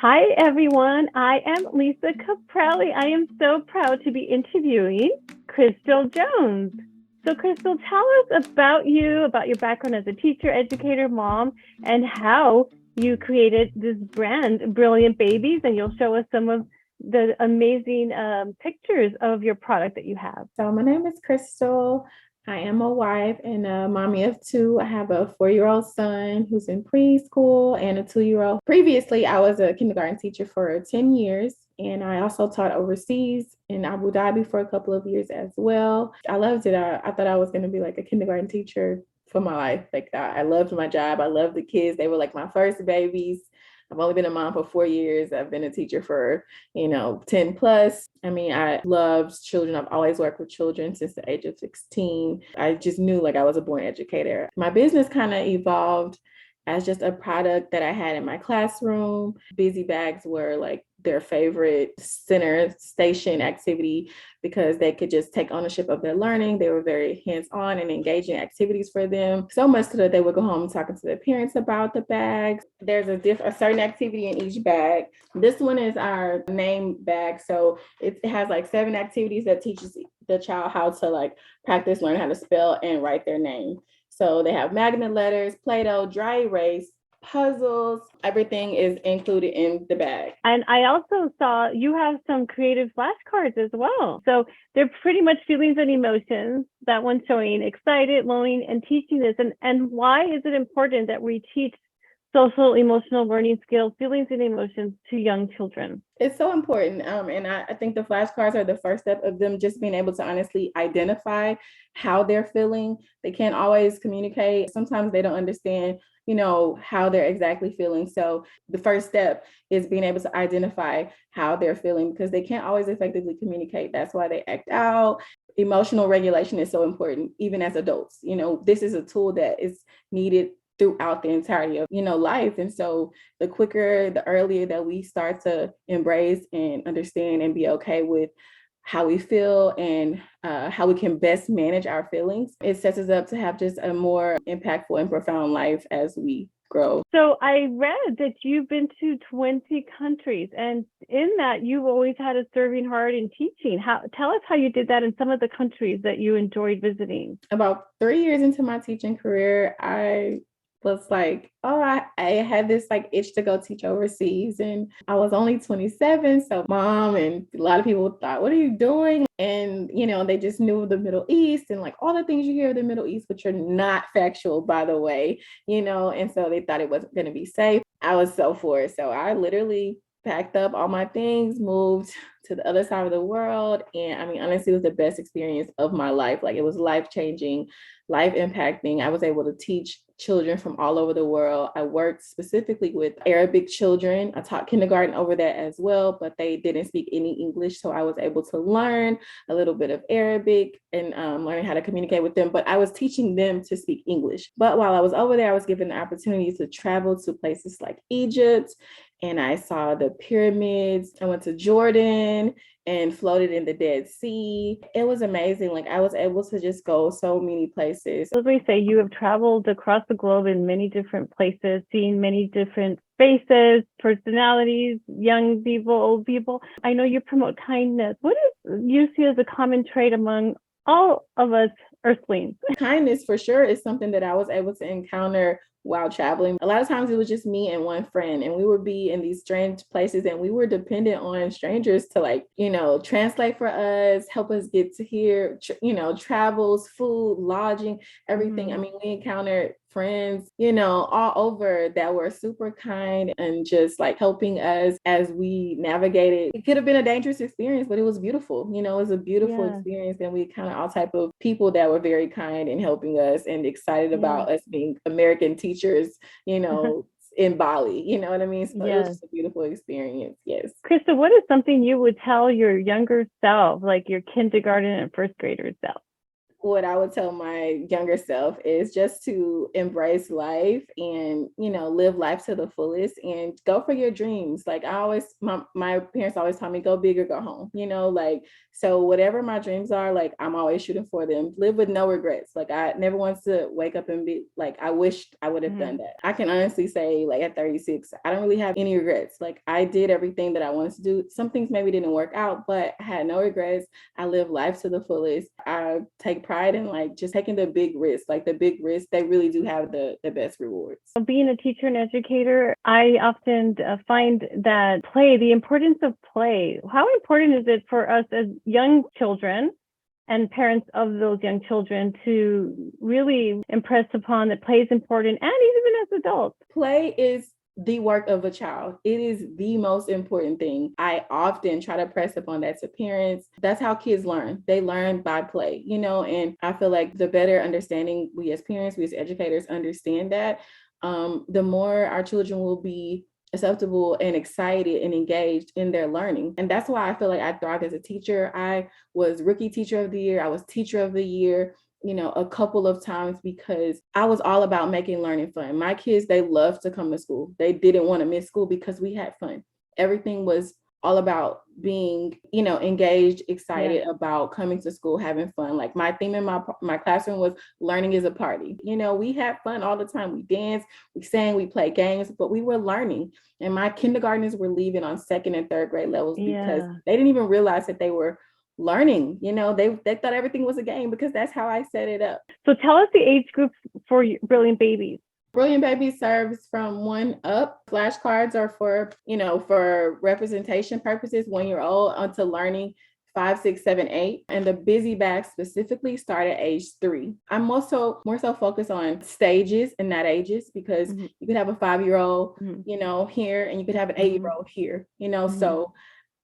Hi, everyone. I am Lisa Caprelli. I am so proud to be interviewing Krystal Jones. So, Krystal, tell us about you, about your background as a teacher, educator, mom, and how you created this brand, Brilliant Babies. And you'll show us some of the amazing pictures of your product that you have. So my name is Krystal. I am a wife and a mommy of two. I have a 4-year-old son who's in preschool and a 2-year-old. Previously, I was a kindergarten teacher for 10 years, and I also taught overseas in Abu Dhabi for a couple of years as well. I loved it. I thought I was going to be like a kindergarten teacher for my life. Like I loved my job. I loved the kids. They were like my first babies. I've only been a mom for 4 years. I've been a teacher for, 10 plus. I mean, I loved children. I've always worked with children since the age of 16. I just knew like I was a born educator. My business kind of evolved as just a product that I had in my classroom. Busy bags were like their favorite center station activity because they could just take ownership of their learning. They were very hands-on and engaging activities for them. So much so that they would go home talking to their parents about the bags. There's a certain activity in each bag. This one is our name bag. So it has like 7 activities that teaches the child how to like practice, learn how to spell and write their name. So they have magnet letters, Play-Doh, dry erase, puzzles, everything is included in the bag. And I also saw you have some creative flashcards as well. So they're pretty much feelings and emotions. That one showing excited, lonely, and teaching this. And why is it important that we teach social emotional learning skills, feelings and emotions to young children? It's so important. And I think the flashcards are the first step of them just being able to honestly identify how they're feeling. They can't always communicate. Sometimes they don't understand, how they're exactly feeling. So the first step is being able to identify how they're feeling because they can't always effectively communicate. That's why they act out. Emotional regulation is so important, even as adults. This is a tool that is needed throughout the entirety of life. And so the quicker, the earlier that we start to embrace and understand and be okay with how we feel and how we can best manage our feelings, it sets us up to have just a more impactful and profound life as we grow. So I read that you've been to 20 countries, and in that you've always had a serving heart in teaching. Tell us how you did that in some of the countries that you enjoyed visiting. About 3 years into my teaching career, I was like, oh, I had this like itch to go teach overseas. And I was only 27. So mom and a lot of people thought, what are you doing? And, they just knew the Middle East and like all the things you hear of the Middle East, which are not factual, by the way, and so they thought it wasn't going to be safe. I was so for it. So I literally packed up all my things, moved to the other side of the world. And I mean, honestly, it was the best experience of my life. Like it was life changing, life impacting. I was able to teach children from all over the world. I worked specifically with Arabic children. I taught kindergarten over there as well, but they didn't speak any English. So I was able to learn a little bit of Arabic and learning how to communicate with them. But I was teaching them to speak English. But while I was over there, I was given the opportunity to travel to places like Egypt, and I saw the pyramids. I went to Jordan and floated in the Dead Sea. It was amazing. Like I was able to just go so many places. As we say, you have traveled across the globe in many different places, seen many different faces, personalities, young people, old people. I know you promote kindness. What do you see as a common trait among all of us earthlings? Kindness for sure is something that I was able to encounter while traveling. A lot of times it was just me and one friend, and we would be in these strange places and we were dependent on strangers to like, translate for us, help us get to here, travels, food, lodging, everything. Mm-hmm. I mean, we encountered friends, all over that were super kind and just like helping us as we navigated. It could have been a dangerous experience, but it was beautiful. It was a beautiful experience. And we kind of all type of people that were very kind and helping us and excited about us being American teachers, in Bali, you know what I mean? So it was just a beautiful experience. Yes. Krystal, what is something you would tell your younger self, like your kindergarten and first grader self? what I would tell my younger self is just to embrace life and, live life to the fullest and go for your dreams. Like my parents always taught me, go big or go home, like, so whatever my dreams are, like, I'm always shooting for them. Live with no regrets. Like, I never want to wake up and be like, I wished I would have done that. I can honestly say, like, at 36, I don't really have any regrets. Like, I did everything that I wanted to do. Some things maybe didn't work out, but I had no regrets. I live life to the fullest. I take pride in, like, just taking the big risks. Like, the big risks, they really do have the best rewards. Being a teacher and educator, I often find that the importance of play, how important is it for us as young children and parents of those young children to really impress upon that play is important, and even as adults? Play is the work of a child. It is the most important thing. I often try to press upon that to parents. That's how kids learn. They learn by play, and I feel like the better understanding we as parents, we as educators understand that, the more our children will be acceptable and excited and engaged in their learning. And that's why I feel like I thrive as a teacher. I was rookie teacher of the year. I was teacher of the year, a couple of times, because I was all about making learning fun. My kids, they loved to come to school. They didn't want to miss school because we had fun. Everything was all about being, engaged, excited about coming to school, having fun. Like, my theme in my classroom was learning is a party. We had fun all the time. We danced, we sang, we played games, but we were learning. And my kindergartners were leaving on second and third grade levels because they didn't even realize that they were learning. They thought everything was a game because that's how I set it up. So tell us the age groups for Brilliant Babies. Brilliant Baby serves from 1 up. Flashcards are for representation purposes, 1 year old, onto learning 5, 6, 7, 8. And the busy bags specifically start at age 3. I'm more so focused on stages and not ages, because you could have a 5-year-old, here, and you could have an 8-year-old here, so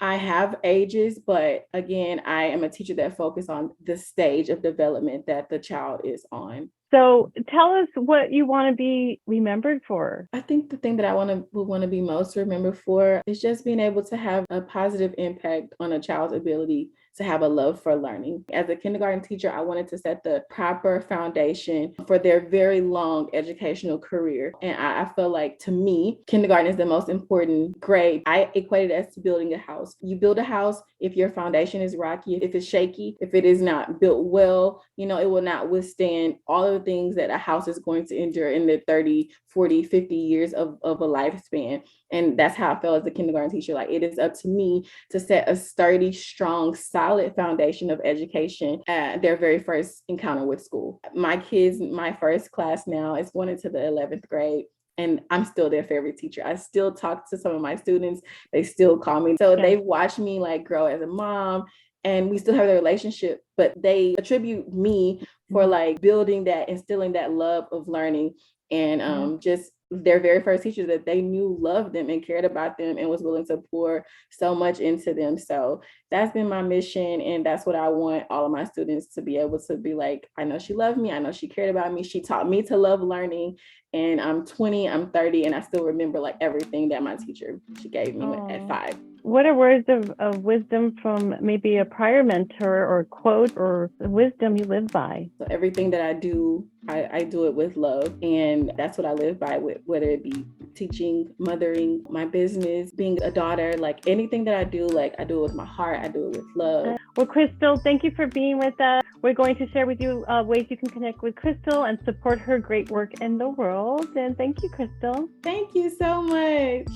I have ages, but again, I am a teacher that focuses on the stage of development that the child is on. So tell us what you want to be remembered for. I think the thing that I would want to be most remembered for is just being able to have a positive impact on a child's ability to have a love for learning. As a kindergarten teacher, I wanted to set the proper foundation for their very long educational career. And I feel like, to me, kindergarten is the most important grade. I equate it as to building a house. You build a house if your foundation is rocky, if it's shaky, if it is not built well, it will not withstand all of the things that a house is going to endure in the 30, 40, 50 years of a lifespan. And that's how I felt as a kindergarten teacher. Like, it is up to me to set a sturdy, strong, solid foundation of education at their very first encounter with school. My kids, my first class now is going into the 11th grade. And I'm still their favorite teacher. I still talk to some of my students. They still call me. So they've watched me, like, grow as a mom, and we still have a relationship, but they attribute me for, like, building that, instilling that love of learning, and just their very first teacher that they knew loved them and cared about them and was willing to pour so much into them. So that's been my mission. And that's what I want all of my students to be able to be like, I know she loved me. I know she cared about me. She taught me to love learning. And I'm 20, I'm 30, and I still remember, like, everything that my teacher, she gave me at 5. What are words of wisdom from maybe a prior mentor, or quote, or wisdom you live by? So everything that I do, I do it with love. And that's what I live by, whether it be teaching, mothering, my business, being a daughter, like, anything that I do, like, I do it with my heart. I do it with love. Well, Krystal, thank you for being with us. We're going to share with you ways you can connect with Krystal and support her great work in the world. And thank you, Krystal. Thank you so much.